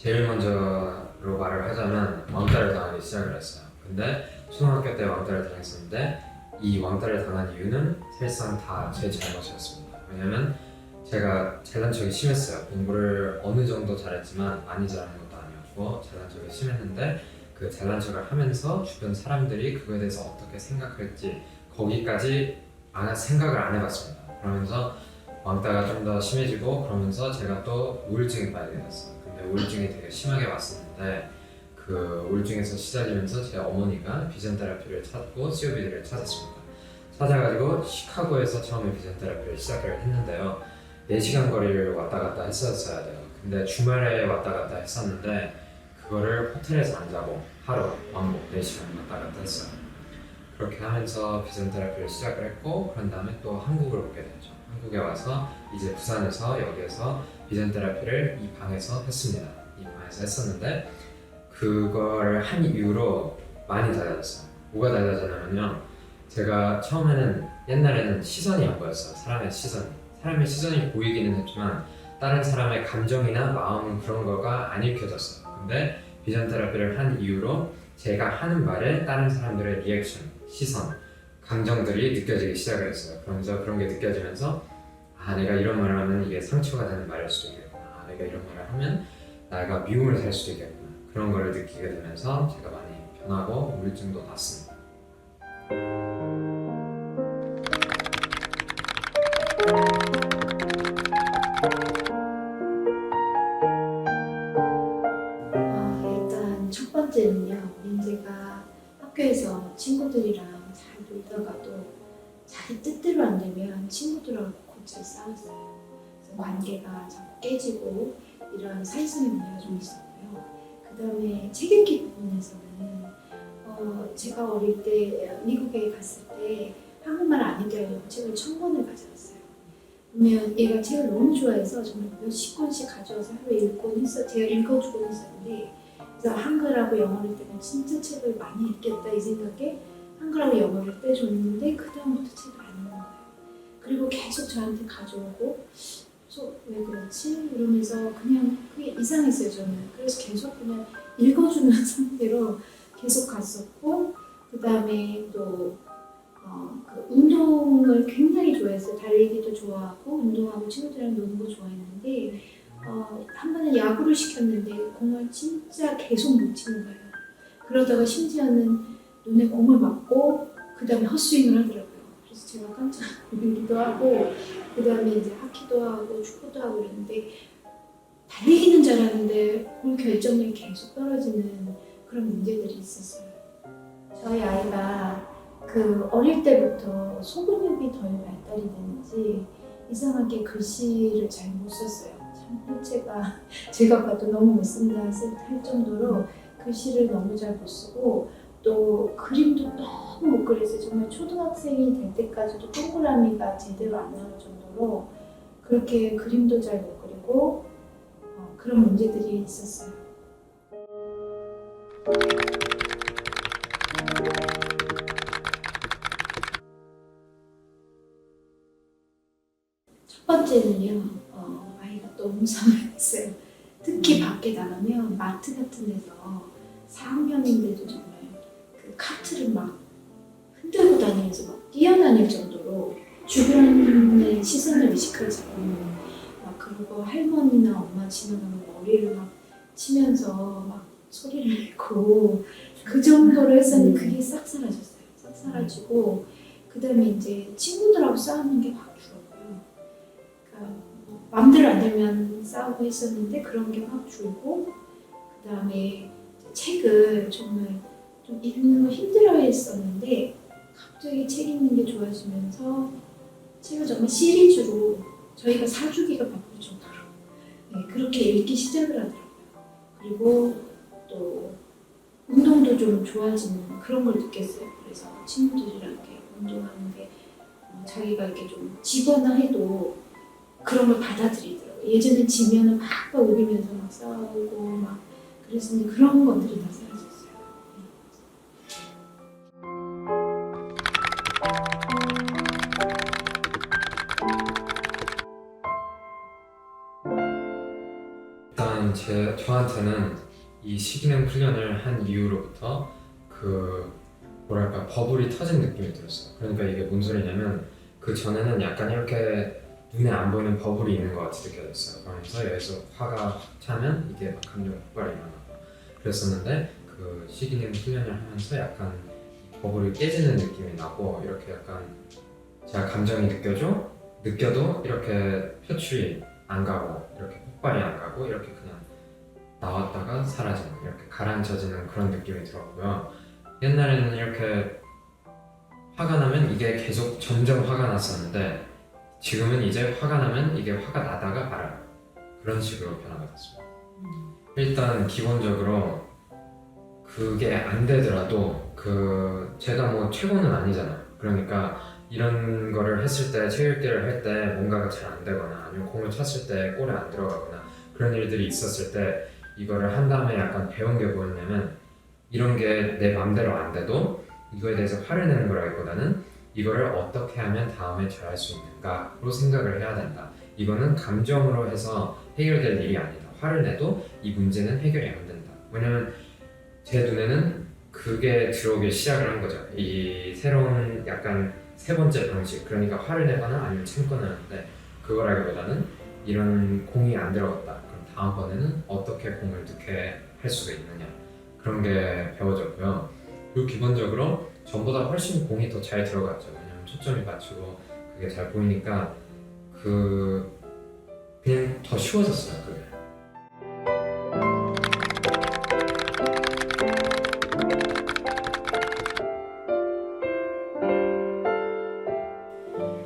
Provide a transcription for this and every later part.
제일 먼저로 말을 하자면 왕따를 당하기 시작을 했어요. 근데 초등학교 때 왕따를 당했었는데 이 왕따를 당한 이유는 사실상 다 제 잘못이었습니다. 왜냐면 제가 잘난 척이 심했어요. 공부를 어느 정도 잘했지만 많이 잘하는 것도 아니었고 잘난 척이 심했는데 그 잘난 척을 하면서 주변 사람들이 그거에 대해서 어떻게 생각할지 거기까지 생각을 안 해봤습니다. 그러면서 왕따가 좀 더 심해지고 그러면서 제가 또 우울증에 빠지게 됐어요. 근데 우울증이 되게 심하게 왔었는데 그 우울증에서 시작이면서 제 어머니가 비전 테라피를 찾고 COBD를 찾았습니다. 찾아가지고 시카고에서 처음에 비전 테라피를 시작을 했는데요. 4시간 거리를 왔다 갔다 했었어야 돼요. 근데 주말에 왔다 갔다 했었는데 그거를 호텔에서 안 자고 하루 왕복 4시간 왔다 갔다 했어요. 그렇게 하면서 비전 테라피를 시작을 했고 그런 다음에 또 한국을 오게 됐죠. 한국에 와서 이제 부산에서 여기에서 비전 테라피를 이 방에서 했습니다. 이 방에서 했었는데 그걸 한 이후로 많이 달라졌어요. 뭐가 달라졌냐면요. 제가 처음에는 옛날에는 시선이 안 보였어요. 사람의 시선이 보이기는 했지만 다른 사람의 감정이나 마음 그런 거가 안 읽혀졌어요. 근데 비전 테라피를 한 이후로 제가 하는 말에 다른 사람들의 리액션, 시선, 감정들이 느껴지기 시작을 했어요. 그러면서 그런 게 느껴지면서 내가 이런 말을 하면 이게 상처가 되는 말일 수도 있겠구나. 내가 이런 말을 하면 내가 미움을 살 수도 있겠구나. 그런 걸 느끼게 되면서 제가 많이 변하고 우울증도 났습니다. 일단 첫 번째는요, 민재가 학교에서 친구들이랑 잘 놀다가도 자기 뜻대로 안 되면 친구들하고 곧잘 싸웠어요. 그래서 관계가 자꾸 깨지고 이런 사회성의 문제가 좀 있었고요. 그 다음에 책 읽기 부분에서는 제가 어릴 때 미국에 갔을 때 한국말 안 읽으려고 책을 1000권을 가져왔어요. 그러면 얘가 책을 너무 좋아해서 정말 몇십 권씩 가져와서 하루에 제가 읽어주곤 했었는데, 그래서 한글하고 영어를 때는 진짜 책을 많이 읽겠다 이 생각에 한글하고 영어를 떼줬는데 그 다음부터 책을 안 읽는 거예요. 그리고 계속 저한테 가져오고 그래서 왜 그렇지? 이러면서 그냥 그게 이상했어요 저는. 그래서 계속 그냥 읽어주는 상태로 계속 갔었고, 그 다음에 또 그 운동을 굉장히 좋아했어요. 달리기도 좋아하고 운동하고 친구들이랑 노는 거 좋아했는데 한 번은 야구를 시켰는데 공을 진짜 계속 못 치는 거예요. 그러다가 심지어는 눈에 공을 맞고 그 다음에 헛스윙을 하더라고요. 그래서 제가 깜짝 놀기도 하고 그 다음에 이제 하키도 하고 축구도 하고 그랬는데 달리기는 잘하는데 공 결정력이 계속 떨어지는 그런 문제들이 있었어요. 저희 아이가 어릴 때부터 소근육이 덜 발달이 되는지 이상하게 글씨를 잘 못 썼어요. 참 일체가 제가 봐도 너무 못 쓴다 할 정도로 글씨를 너무 잘 못 쓰고 또 그림도 너무 못 그렸어요. 정말 초등학생이 될 때까지도 동그라미가 제대로 안 나올 정도로 그렇게 그림도 잘 못 그리고 그런 문제들이 있었어요. 첫 번째는요, 아이가 너무 산만했어요. 특히 밖에 나가면 마트 같은 데서 4학년인데도 정말 그 카트를 막 흔들고 다니면서 막 뛰어다닐 정도로 주변의 시선을 의식하지 않고 막 그리고 할머니나 엄마 지나가면 머리를 막 치면서 막 소리를 내고 그 정도로 했었는데 그게 싹 사라졌어요. 싹 사라지고 그 다음에 이제 친구들하고 싸우는 게 확 줄었고요. 그러니까 마음대로 안 되면 싸우고 했었는데 그런 게 확 줄고 그 다음에 책을 정말 좀 읽는 거 힘들어 했었는데 갑자기 책 읽는 게 좋아지면서 책을 정말 시리즈로 저희가 사주기가 바쁠 정도로 그렇게 읽기 시작을 하더라고요. 그리고 또 운동도 좀 좋아지는 그런 걸 느꼈어요. 그래서 친구들이랑 이렇게 운동하는데 자기가 이렇게 좀 지거나 해도 그런 걸 받아들이더라고요. 예전에 지면은 막 울면서 막 싸우고 막 그랬는데 그런 것들이 다 사라졌어요. 일단 저한테는 이 식이능 훈련을 한 이후로부터 그 뭐랄까 버블이 터진 느낌이 들었어요. 그러니까 이게 뭔 소리냐면 그 전에는 약간 이렇게 눈에 안 보이는 버블이 있는 것 같이 느껴졌어요. 그러면서 여기서 화가 차면 이게 막 감정 폭발이 일어나고 그랬었는데 그 식이능 훈련을 하면서 약간 버블이 깨지는 느낌이 나고 이렇게 약간 제가 감정이 느껴도 이렇게 표출이 안 가고 이렇게 폭발이 안 가고 이렇게 그냥 나왔다가 사라지는 이렇게 가라앉혀지는 그런 느낌이 들었고요. 옛날에는 이렇게 화가 나면 이게 계속 점점 화가 났었는데 지금은 이제 화가 나면 이게 화가 나다가 말아요. 그런 식으로 변화가 됐습니다. 일단 기본적으로 그게 안 되더라도 제가 뭐 최고는 아니잖아요. 그러니까 이런 거를 했을 때 체육대회를 할 때 뭔가가 잘 안 되거나 아니면 공을 찼을 때 골에 안 들어가거나 그런 일들이 있었을 때 이거를 한 다음에 약간 배운 게 뭐였냐면 이런 게 내 맘대로 안 돼도 이거에 대해서 화를 내는 거라기보다는 이거를 어떻게 하면 다음에 잘할 수 있는가로 생각을 해야 된다. 이거는 감정으로 해서 해결될 일이 아니다. 화를 내도 이 문제는 해결이 안 된다. 왜냐면 제 눈에는 그게 들어오기 시작을 한 거죠. 이 새로운 약간 세 번째 방식, 그러니까 화를 내거나 아니면 참거나 하는데 그거라기보다는 이런 공이 안 들어갔다. 그럼 다음번에는 어떻게 공을 넣게 할 수가 있느냐 그런 게 배워졌고요. 그리고 기본적으로 전보다 훨씬 공이 더 잘 들어갔죠. 왜냐면 초점이 맞추고 그게 잘 보이니까 그냥 더 쉬워졌어요. 그게.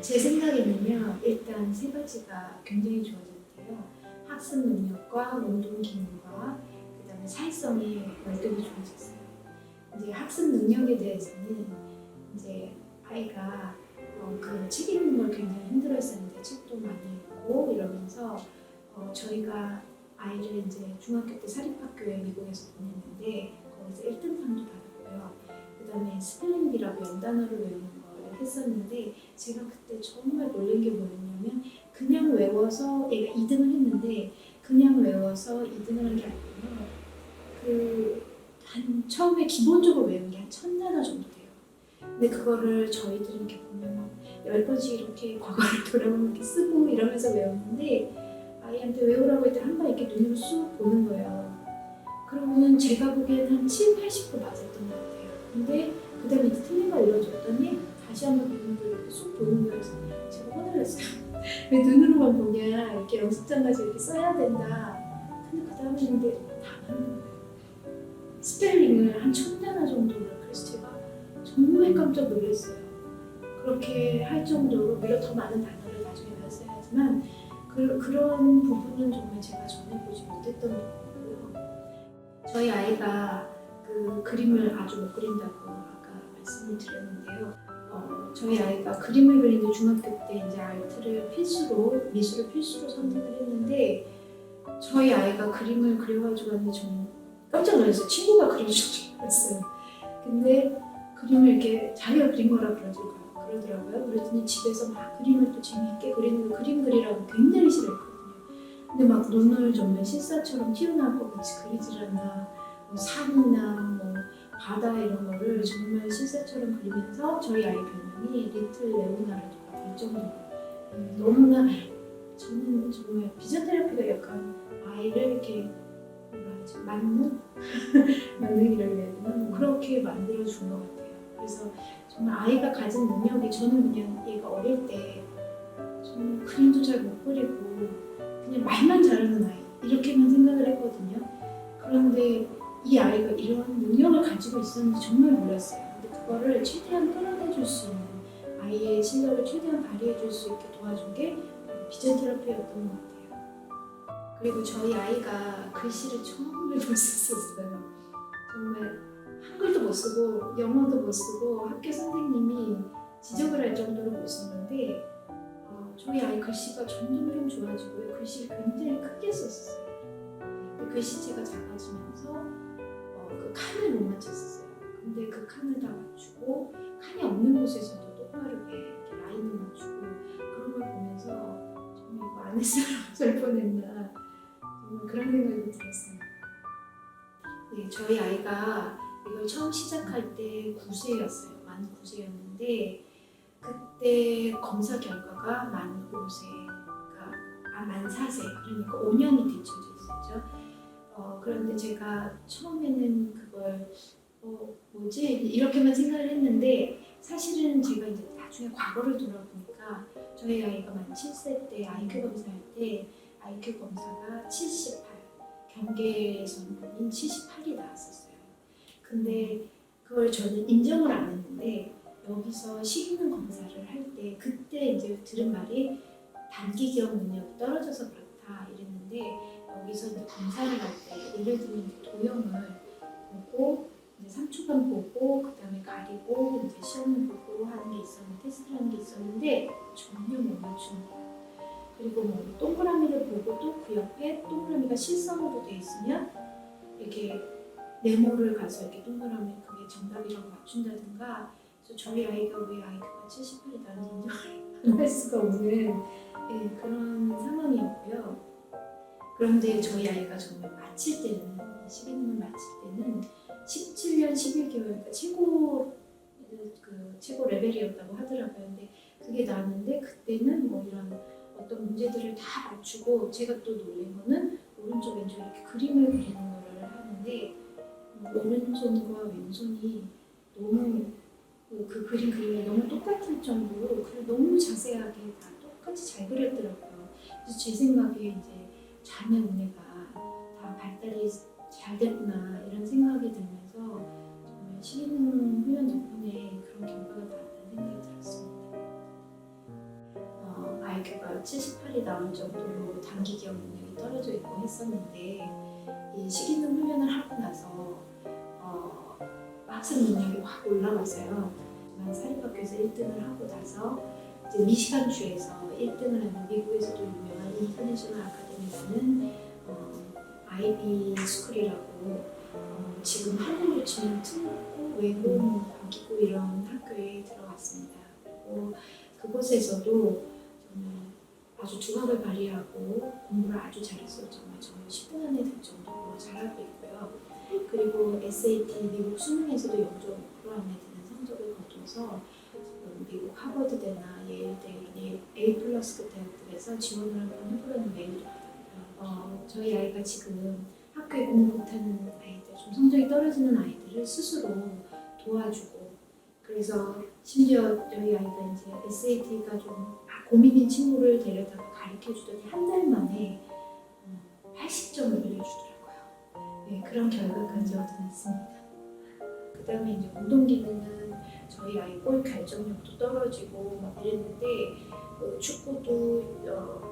제 생각에는요, 일단 세 가지가 굉장히 좋아졌대요. 학습 능력과 운동 기능과 그다음에 사회성이 월등히 좋아졌어요. 이제 학습 능력에 대해서는 이제 아이가 그 책 읽는 걸 굉장히 힘들어했었는데 책도 많이 읽고 이러면서 저희가 아이를 이제 중학교 때 사립학교에 미국에서 보냈는데 거기서 1등 상도 받았고요. 그다음에 스펠링비라고 연단어를 외우는 걸 했었는데 제가 그때 정말 놀란 게 뭐였냐면 그냥 외워서 얘가 2등을 했는데 그냥 외워서 2등을 한 게 아니고요. 한 처음에 기본적으로 외운 게 한 1000단어 정도 돼요. 근데 그거를 저희들은 이렇게 보면 막 10번씩 이렇게 과거를 돌아보면 이렇게 쓰고 이러면서 외우는데 아이한테 외우라고 했더니 한 번 이렇게 눈으로 쑥 보는 거예요. 그러면 제가 보기에는 한 7, 80% 맞았던 것 같아요. 근데 그 다음에 이제 틀린 거 읽어줬더니 다시 한번 눈으로 이렇게 쑥 보는 거예요. 그래서 제가 화를 냈어요. 왜 눈으로만 보냐, 이렇게 연습장 가서 이렇게 써야 된다. 근데 그 다음에 근데 다 맞는 거예요. 스펠링을 한 1000단어 정도를. 그래서 제가 정말 깜짝 놀랐어요. 그렇게 할 정도로 물론 더 많은 단어를 나중에 배웠어야 하지만 그런 부분은 정말 제가 전에 보지 못했던 부분이고요. 저희 아이가 그 그림을 아주 못 그린다고 아까 말씀을 드렸는데요. 저희 아이가 그림을 그리는 중학교 때 이제 아트를 필수로 미술을 필수로 선택을 했는데 저희 아이가 그림을 그려가지고 왔는데 저는 깜짝 놀랐어요. 친구가 그려준 줄 알았어요. 근데 그림을 이렇게 자기가 그린 거라 그러더라고요. 그랬더니 집에서 막 그림을 또 재미있게 그리는 거 그림 그리라고 굉장히 싫어했거든요. 근데 막 눈을 정말 실사처럼 튀어나올 것 같이 그리질 않나, 뭐 산이나 뭐 바다 이런 거를 정말 실사처럼 그리면서 저희 아이 별명이 리틀 레오나르도가 될 정도로 너무나 저는 정말 비전 테라피가 약간 아이를 이렇게 맞는 만들기를 해야 되나? 뭐 그렇게 만들어준 것 같아요. 그래서 정말 아이가 가진 능력이 저는 그냥 얘가 어릴 때 정말 그림도 잘 못 그리고 그냥 말만 잘하는 아이 이렇게만 생각을 했거든요. 그런데 이 아이가 이런 능력을 가지고 있었는지 정말 몰랐어요. 근데 그거를 최대한 끌어내줄 수 있는 아이의 실력을 최대한 발휘해줄 수 있게 도와준 게 비전 테라피였던 것 같아요. 그리고 저희 아이가 글씨를 정말 못 썼었어요. 정말 한글도 못 쓰고 영어도 못 쓰고 학교 선생님이 지적을 할 정도로 못 썼는데 저희 아이 글씨가 점점 좋아지고요. 글씨를 굉장히 크게 썼어요. 근데 글씨체가 작아지면서 그 칸을 못 맞췄어요. 근데 그 칸을 다 맞추고 칸이 없는 곳에서도 똑바르게 이렇게 라인을 맞추고 그런 걸 보면서 정말 이거 안 했으면 어쩔 뻔했나 그런 생각이 들었어요. 네, 저희 아이가 이걸 처음 시작할 때 9세였어요. 만 9세였는데 그때 검사 결과가 만 5세가 만 4세 그러니까 5년이 뒤쳐져 있었죠. 그런데 제가 처음에는 그걸 뭐지 이렇게만 생각을 했는데 사실은 제가 이제 나중에 과거를 돌아보니까 저희 아이가 만 7세 때 IQ 검사할 때 IQ 검사가 78 경계선인 78이 나왔었어요. 근데 그걸 저는 인정을 안 했는데 여기서 식이는 검사를 할 때 그때 이제 들은 말이 단기 기억 능력이 떨어져서 그렇다 이랬는데 여기서 이제 검사를 할 때 예를 들면 이제 도형을 보고 이제 3초간 보고 그다음에 가리고 이제 시험을 보고 하는 게 있었는데 테스트라는 게 있었는데 전혀 못 맞추는 거예요. 그리고 뭐 동그라미를 보고 또 그 옆에 동그라미가 실선으로 돼 있으면 이렇게 네모를 가서 이렇게 동그라미 그게 정답이라고 맞춘다든가 그래서 저희 아이가 왜 IQ가 78이라는 인정을 할 수가 없는 그런 상황이었고요. 그런데 저희 아이가 정말 마칠 때는 시기능을 마칠 때는 17년 11개월 그러니까 최고 레벨이었다고 하더라고요. 근데 그게 나왔는데 그때는 뭐 이런 어떤 문제들을 다 맞추고 제가 또 놀란 거는 오른쪽 왼쪽 이렇게 그림을 그리는 거를 하는데 오른손과 왼손이 너무 그 그림 그림이 너무 똑같을 정도로 그걸 너무 자세하게 다 똑같이 잘 그렸더라고요. 그래서 제 생각에 이제 자매 은혜가 다 발달이 잘 됐구나 이런 생각이 들면서 정말 시기능 훈련 덕분에 그런 결과가 나왔다는 생각이 들었습니다. IQ가 78이 나올 정도로 단기 기억 능력이 떨어져 있고 했었는데 이 시기능 훈련을 하고 나서 학습 능력이 확 올라왔어요. 사립학교에서 1등을 하고 나서 이제 미시간주에서 1등을 하는 미국에서도 유명한 인터내셔널 아카데미라는 아이비 스쿨이라고 지금 한국으로 치면 특고 외고 과기고 이런 학교에 들어갔습니다. 그리고 그곳에서도 정말 아주 두각을 발휘하고 공부를 아주 잘해서 정말 10등 안에 들 정도로 잘하고 있고요. 그리고 SAT 미국 수능에서도 0.5% 안에 드는 성적을 거둬서 미국 하버드대나 예일대 이런 A 플러스 대학들에서 지원을 한번 해보려는 메일도 받았고요. 저희 아이가 지금 학교에 공부 못하는 아이들, 좀 성적이 떨어지는 아이들을 스스로 도와주고 그래서 심지어 저희 아이가 이제 SAT가 좀 고민인 친구를 데려다가 가르쳐 주더니 한 달 만에 80점을 올려주더라고요. 네, 그런 결과까지 얻어냈습니다. 그 다음에 이제 운동기능은 저희 아이 볼 결정력도 떨어지고 막 이랬는데 축구도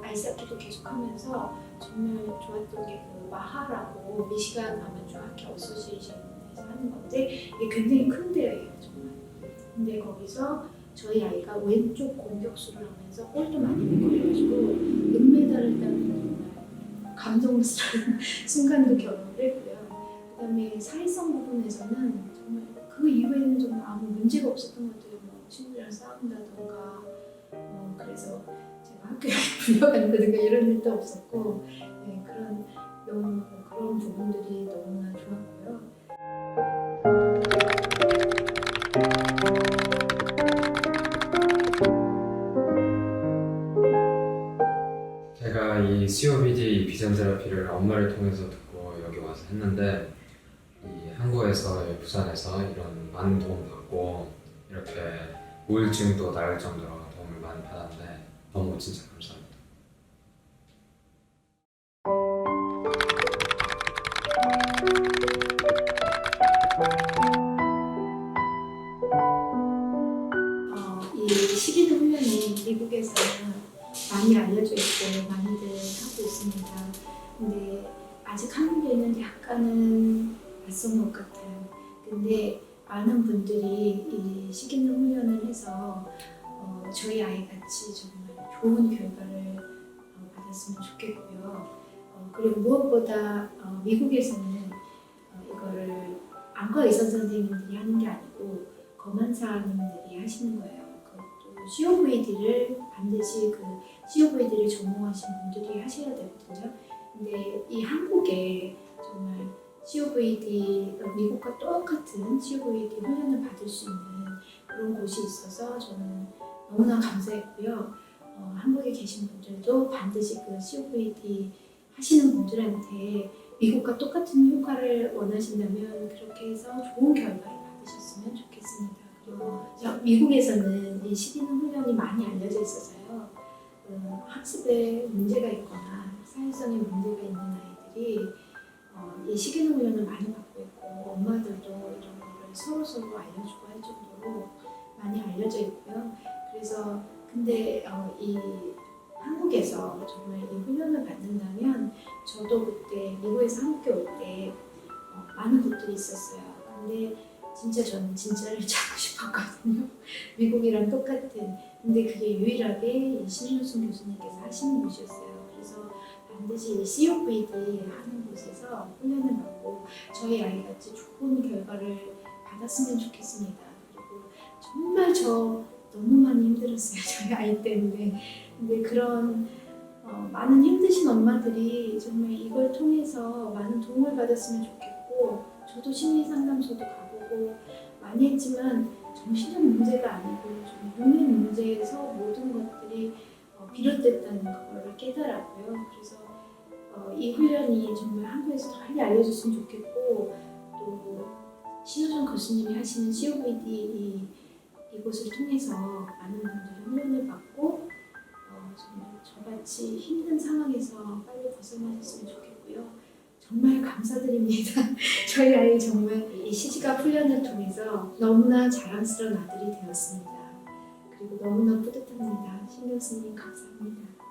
아이스하키도 계속하면서 정말 좋았던 게 그 마하라고 미시간 아마추어 하키 어소시에이션에서 하는 건데 이게 굉장히 큰 대회예요 정말. 근데 거기서 저희 아이가 왼쪽 공격수를 하면서 골도 많이 넣어가지고 은메달을 따는 정말 감동스러운 순간도 경험을 했고요. 그다음에 사회성 부분에서는 정말 그 이후에는 정말 아무 문제가 없었던 것 같아요. 뭐 친구들이랑 싸운다던가 그래서 제가 학교에 불려간다든가 이런 일도 없었고 네, 그런 부분들이 너무나 좋았고요. 제가 이 COPD 비전 테라피를 엄마를 통해서 듣고 여기 와서 했는데 이 한국에서 부산에서 이런 많은 도움 받고 이렇게 우울증도 나을 정도로 도움을 많이 받았는데 너무 진짜 감사합니다. 이 시기능 훈련이 미국에서는 많이 알려져 있고 많이들 하고 있습니다. 근데 아직 한국에는 약간은 낯선 것 같아요. 근데 많은 분들이 이 시기능 훈련을 해서 저희 아이 같이 정말 좋은 결과를 받았으면 좋겠고요. 그리고 무엇보다 미국에서는 이거를 안과 의사 선생님들이 하는 게 아니고 검안사님들이 하시는 거예요. 그것도 COVD를 반드시 COVD를 전공하신 분들이 하셔야 되거든요. 근데 이 한국에 정말 COVD, 미국과 똑같은 COVD 훈련을 받을 수 있는 그런 곳이 있어서 저는 너무나 감사했고요. 한국에 계신 분들도 반드시 그 COVD 하시는 분들한테 미국과 똑같은 효과를 원하신다면 그렇게 해서 좋은 결과를 받으셨으면 좋겠습니다. 그리고 미국에서는 이 시기능 훈련이 많이 알려져 있어서요. 학습에 문제가 있거나 사회성에 문제가 있는 아이들이 이 시기능 훈련을 많이 받고 있고 엄마들도 이런 거를 서로 알려주고 할 정도로 많이 알려져 있고요. 그래서 근데 이 한국에서 정말 이 훈련을 받는다면 저도 그때 미국에서 한국에 올 때 많은 것들이 있었어요. 근데 진짜 저는 진짜를 찾고 싶었거든요. 미국이랑 똑같은. 근데 그게 유일하게 이 신윤순 교수님께서 하시는 곳이었어요. 그래서 반드시 이 COVD 하는 곳에서 훈련을 받고 저희 아이가 좋은 결과를 받았으면 좋겠습니다. 그리고 정말 저 너무 많이 힘들었어요. 저희 아이 때문에. 근데 그런 많은 힘드신 엄마들이 정말 이걸 통해서 많은 도움을 받았으면 좋겠고 저도 심리상담소도 가보고 많이 했지만 정신적 문제가 아니고 좀 몸의 문제에서 모든 것들이 비롯됐다는 걸 깨달았고요. 그래서 이 훈련이 정말 한국에서 더 빨리 알려졌으면 좋겠고 또 신효정 교수님이 하시는 COVD 이곳을 통해서 많은 분들이 훈련을 받고 정말 저같이 힘든 상황에서 빨리 벗어나셨으면 좋겠고요. 정말 감사드립니다. 저희 아이 정말 이 시지각 훈련을 통해서 너무나 자랑스러운 아들이 되었습니다. 그리고 너무나 뿌듯합니다. 신 교수님 감사합니다.